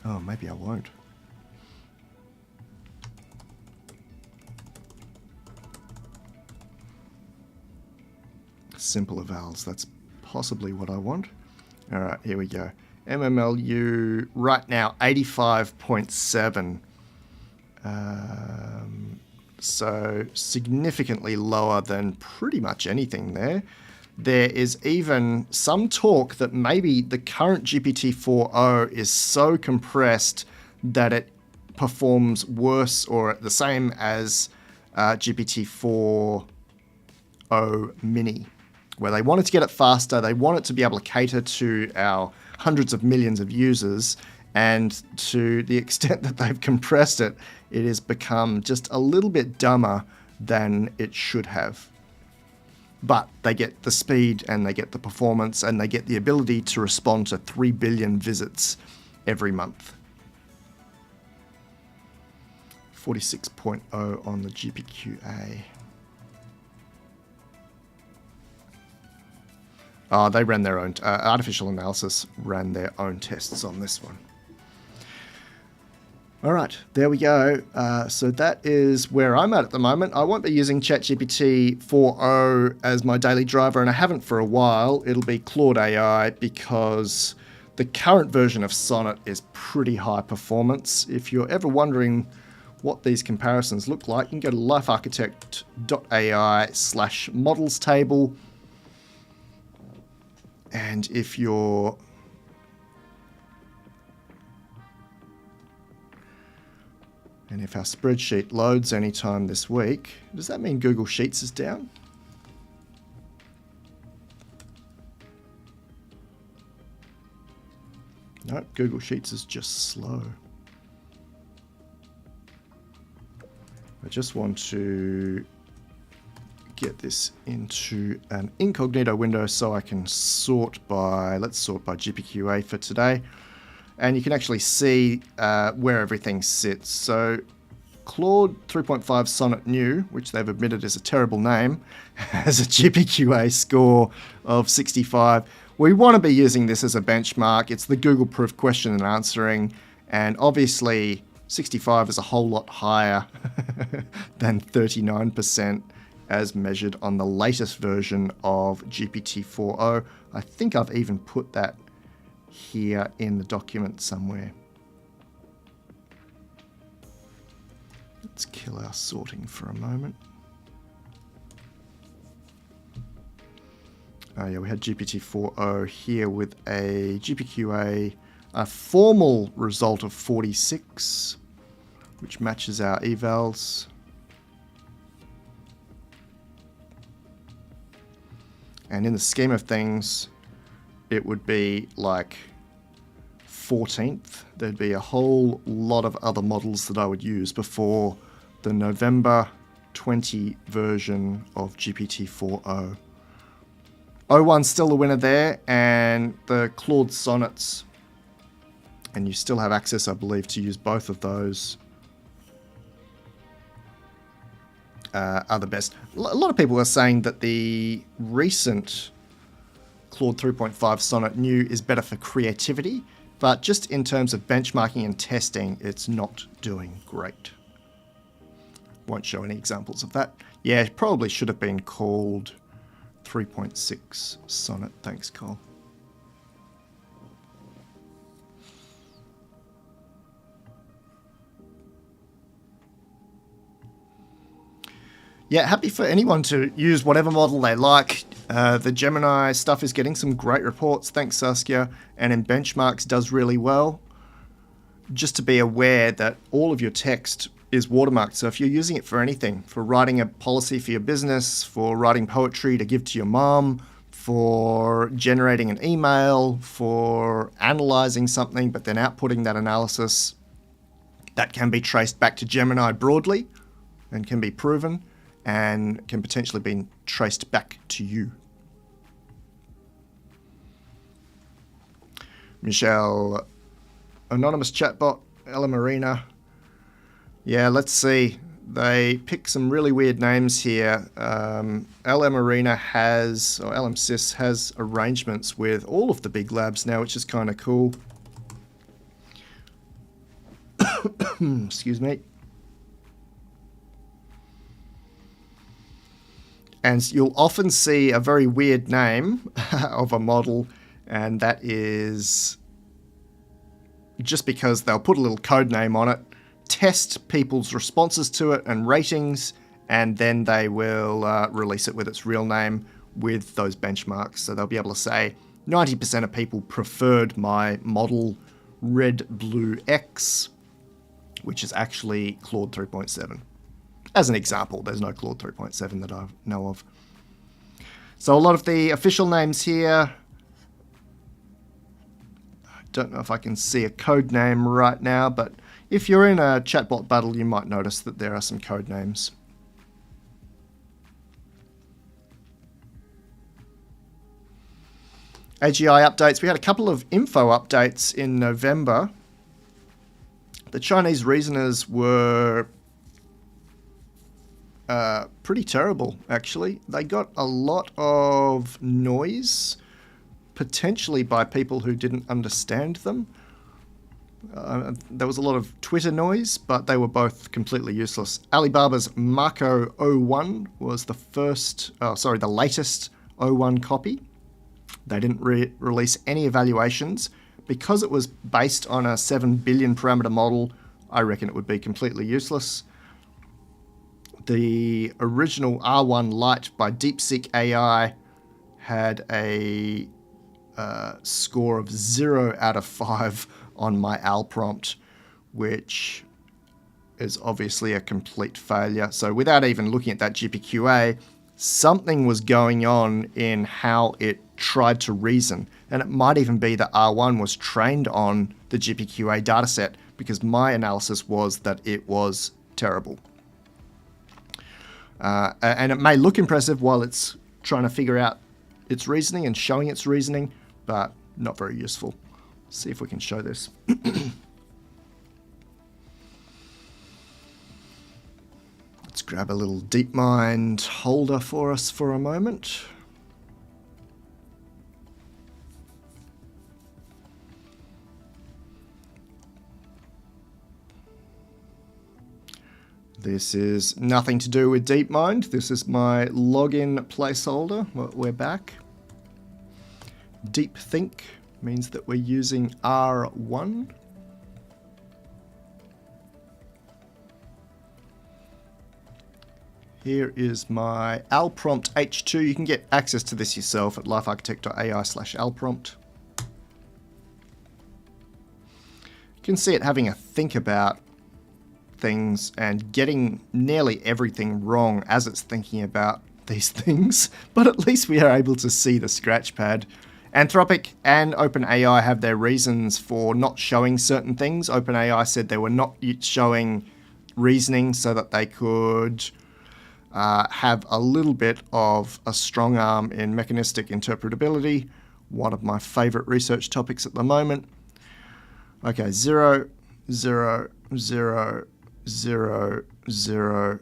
Oh, maybe I won't. Simple evals, that's possibly what I want. All right, here we go. MMLU right now 85.7, so significantly lower than pretty much anything there. There is even some talk that maybe the current GPT-4o is so compressed that it performs worse or the same as GPT-4o mini, where they wanted to get it faster, they want it to be able to cater to our hundreds of millions of users, and to the extent that they've compressed it, it has become just a little bit dumber than it should have. But they get the speed and they get the performance and they get the ability to respond to 3 billion visits every month. 46.0 on the GPQA. They ran their own, Artificial Analysis ran their own tests on this one. All right, there we go. So that is where I'm at the moment. I won't be using ChatGPT 4o as my daily driver, and I haven't for a while. It'll be Claude AI because the current version of Sonnet is pretty high performance. If you're ever wondering what these comparisons look like, you can go to LifeArchitect.ai/models table. And if you're if our spreadsheet loads anytime this week, does that mean Google Sheets is down? No, Google Sheets is just slow. I just want to get this into an incognito window so I can sort by, let's sort by GPQA for today. And you can actually see where everything sits. So Claude 3.5 Sonnet New, which they've admitted is a terrible name, has a GPQA score of 65. We want to be using this as a benchmark. It's the Google proof question and answering, and obviously 65 is a whole lot higher than 39% as measured on the latest version of GPT-4o. I think I've even put that here in the document somewhere. Let's kill our sorting for a moment. Oh yeah, we had GPT-4o here with a GPQA, a formal result of 46, which matches our evals. And in the scheme of things, it would be like 14th. There'd be a whole lot of other models that I would use before the November 20 version of GPT-4o. O1's still the winner there, and the Claude Sonnets, and you still have access, I believe, to use both of those, are the best. A lot of people are saying that the recent Claude 3.5 Sonnet New is better for creativity, but just in terms of benchmarking and testing, it's not doing great. Won't show any examples of that. Yeah, it probably should have been called 3.6 Sonnet. Thanks, Cole. Yeah, happy for anyone to use whatever model they like. The Gemini stuff is getting some great reports. Thanks, Saskia. And in benchmarks does really well. Just to be aware that all of your text is watermarked. So if you're using it for anything, for writing a policy for your business, for writing poetry to give to your mom, for generating an email, for analyzing something, but then outputting that analysis, that can be traced back to Gemini broadly and can be proven and can potentially be traced back to you. Michelle, anonymous chatbot, Ella Marina. Yeah, let's see. They pick some really weird names here. LM Arena has, or LMSys has arrangements with all of the big labs now, which is kind of cool. Excuse me. And you'll often see a very weird name of a model, and that is just because they'll put a little code name on it, test people's responses to it and ratings, and then they will release it with its real name with those benchmarks. So they'll be able to say 90% of people preferred my model Red Blue X, which is actually Claude 3.7. As an example, there's no Claude 3.7 that I know of. So a lot of the official names here, I don't know if I can see a code name right now, but if you're in a chatbot battle, you might notice that there are some code names. AGI updates. We had a couple of info updates in November. The Chinese reasoners were pretty terrible, actually. They got a lot of noise, potentially by people who didn't understand them. There was a lot of Twitter noise, but they were both completely useless. Alibaba's Marco O1 was the latest O1 copy. They didn't release any evaluations. Because it was based on a 7 billion parameter model, I reckon it would be completely useless. The original R1 Lite by DeepSeek AI had a score of 0 out of 5 on my AL prompt, which is obviously a complete failure. So without even looking at that GPQA, something was going on in how it tried to reason. And it might even be that R1 was trained on the GPQA dataset, because my analysis was that it was terrible. And it may look impressive while it's trying to figure out its reasoning and showing its reasoning, but not very useful. Let's see if we can show this. Let's grab a little DeepMind holder for us for a moment. This is nothing to do with DeepMind. This is my login placeholder. We're back. Deep Think means that we're using R1. Here is my alprompt H2. You can get access to this yourself at LifeArchitect.ai/alprompt. You can see it having a think about things and getting nearly everything wrong as it's thinking about these things, but at least we are able to see the scratchpad. Anthropic and OpenAI have their reasons for not showing certain things. OpenAI said they were not showing reasoning so that they could have a little bit of a strong arm in mechanistic interpretability, one of my favorite research topics at the moment. Okay, 0, 0, 0, 0, 0.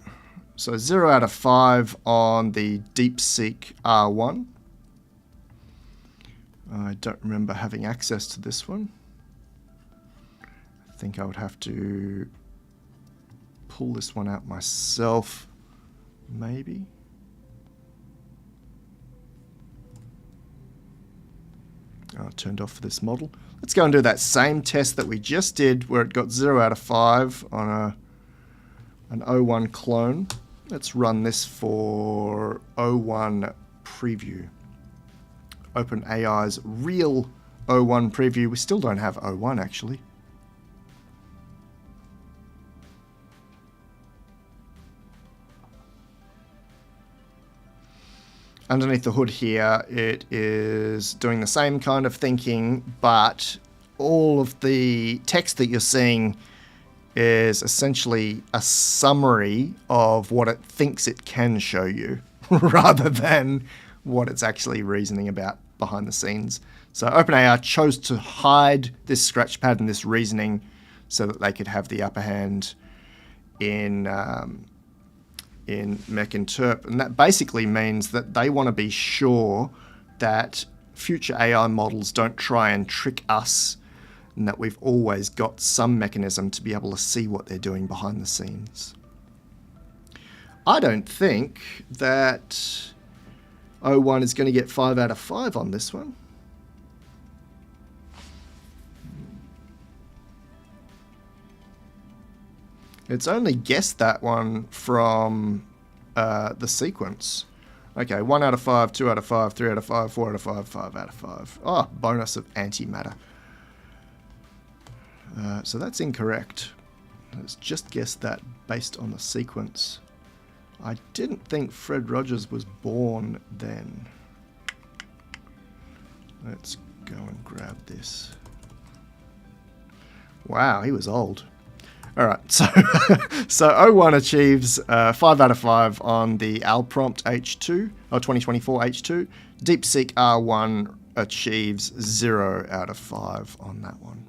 So 0 out of 5 on the DeepSeek R1. I don't remember having access to this one. I think I would have to pull this one out myself, maybe. Oh, it turned off for this model. Let's go and do that same test that we just did where it got 0 out of 5 on an O1 clone. Let's run this for O1 preview. OpenAI's real O1 preview. We still don't have O1 actually. Underneath the hood here, it is doing the same kind of thinking, but all of the text that you're seeing is essentially a summary of what it thinks it can show you, rather than what it's actually reasoning about behind the scenes. So OpenAI chose to hide this scratchpad and this reasoning so that they could have the upper hand in MECInterp, and that basically means that they want to be sure that future AI models don't try and trick us, and that we've always got some mechanism to be able to see what they're doing behind the scenes. I don't think that O1 is going to get 5 out of 5 on this one. It's only guessed that one from the sequence. Okay, 1 out of 5, 2 out of 5, 3 out of 5, 4 out of 5, 5 out of 5. Oh, bonus of antimatter. So that's incorrect. It's just guessed that based on the sequence. I didn't think Fred Rogers was born then. Let's go and grab this. Wow, he was old. All right, so O1 achieves 5 out of 5 on the Alprompt H2, or 2024 H2. DeepSeek R1 achieves 0 out of 5 on that one.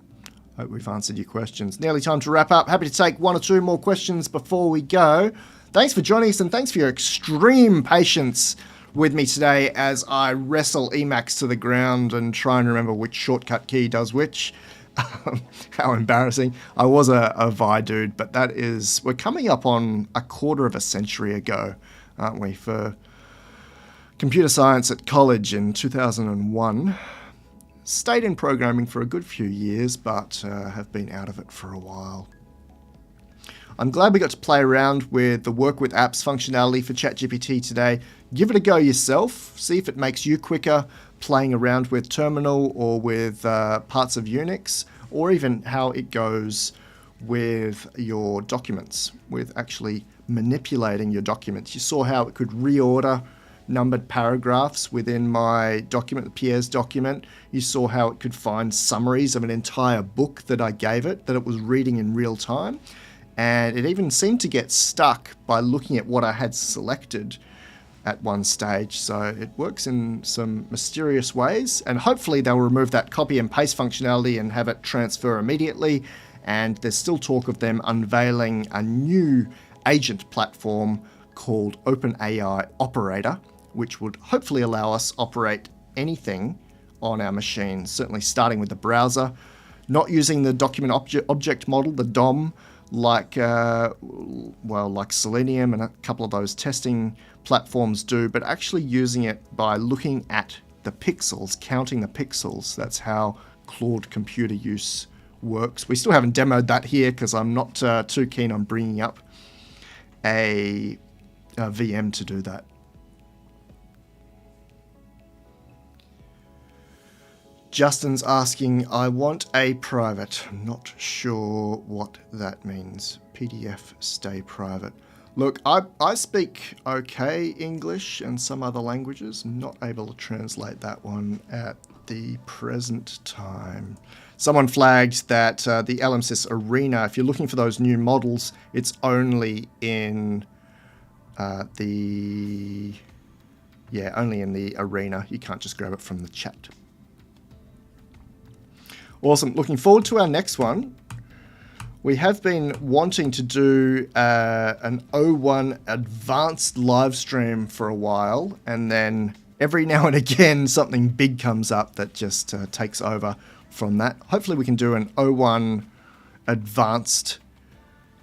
Hope we've answered your questions. Nearly time to wrap up. Happy to take 1 or 2 more questions before we go. Thanks for joining us, and thanks for your extreme patience with me today as I wrestle Emacs to the ground and try and remember which shortcut key does which. How embarrassing. I was a Vi dude, but that is, we're coming up on a quarter of a century ago, aren't we, for computer science at college in 2001. Stayed in programming for a good few years, but have been out of it for a while. I'm glad we got to play around with the work with apps functionality for ChatGPT today. Give it a go yourself. See if it makes you quicker playing around with terminal or with parts of Unix, or even how it goes with your documents, with actually manipulating your documents. You saw how it could reorder numbered paragraphs within my document, Pierre's document. You saw how it could find summaries of an entire book that I gave it, that it was reading in real time. And it even seemed to get stuck by looking at what I had selected at one stage. So it works in some mysterious ways, and hopefully they'll remove that copy and paste functionality and have it transfer immediately. And there's still talk of them unveiling a new agent platform called OpenAI Operator, which would hopefully allow us operate anything on our machine, certainly starting with the browser, not using the document object model, the DOM, like Selenium and a couple of those testing platforms do, but actually using it by looking at the pixels, counting the pixels. That's how Claude computer use works. We still haven't demoed that here because I'm not too keen on bringing up a VM to do that. Justin's asking, I want a private. I'm not sure what that means. PDF stay private. Look, I speak okay English and some other languages. Not able to translate that one at the present time. Someone flagged that the LMSys Arena, if you're looking for those new models, it's only in only in the Arena. You can't just grab it from the chat. Awesome. Looking forward to our next one. We have been wanting to do an O1 advanced live stream for a while, and then every now and again something big comes up that just takes over from that. Hopefully we can do an O1 advanced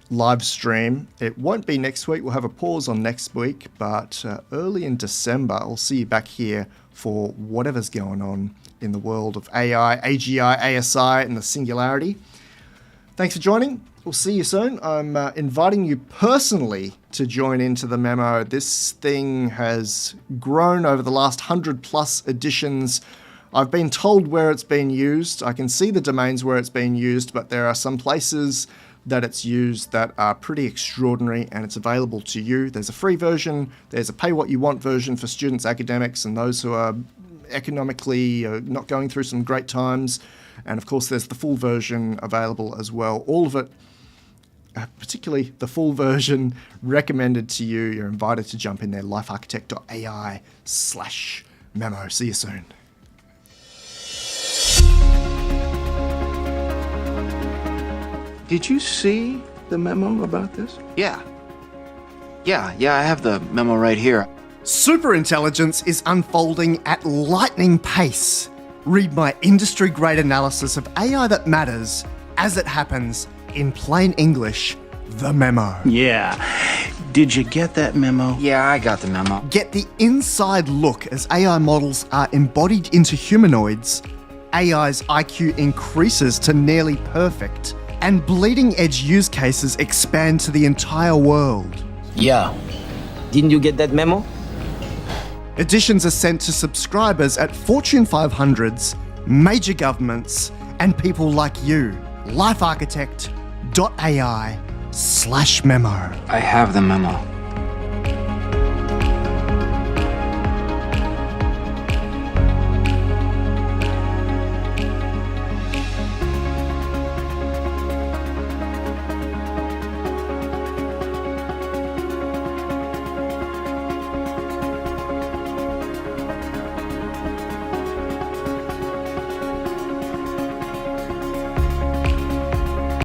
live stream. It won't be next week. We'll have a pause on next week, but early in December, I'll see you back here for whatever's going on in the world of AI, AGI, ASI, and the singularity. Thanks for joining. We'll see you soon. I'm inviting you personally to join into the memo. This thing has grown over the last 100+ editions. I've been told where it's been used. I can see the domains where it's been used, but there are some places that it's used that are pretty extraordinary, and it's available to you. There's a free version. There's a pay what you want version for students, academics, and those who are economically not going through some great times. And of course, there's the full version available as well. All of it, particularly the full version, recommended to you. You're invited to jump in there, LifeArchitect.ai/memo. See you soon. Did you see the memo about this? Yeah, I have the memo right here. Superintelligence is unfolding at lightning pace. Read my industry-grade analysis of AI that matters as it happens in plain English, the memo. Yeah. Did you get that memo? Yeah, I got the memo. Get the inside look as AI models are embodied into humanoids. AI's IQ increases to nearly perfect, and bleeding-edge use cases expand to the entire world. Yeah. Didn't you get that memo? Editions are sent to subscribers at Fortune 500s, major governments, and people like you. LifeArchitect.ai/memo. I have the memo.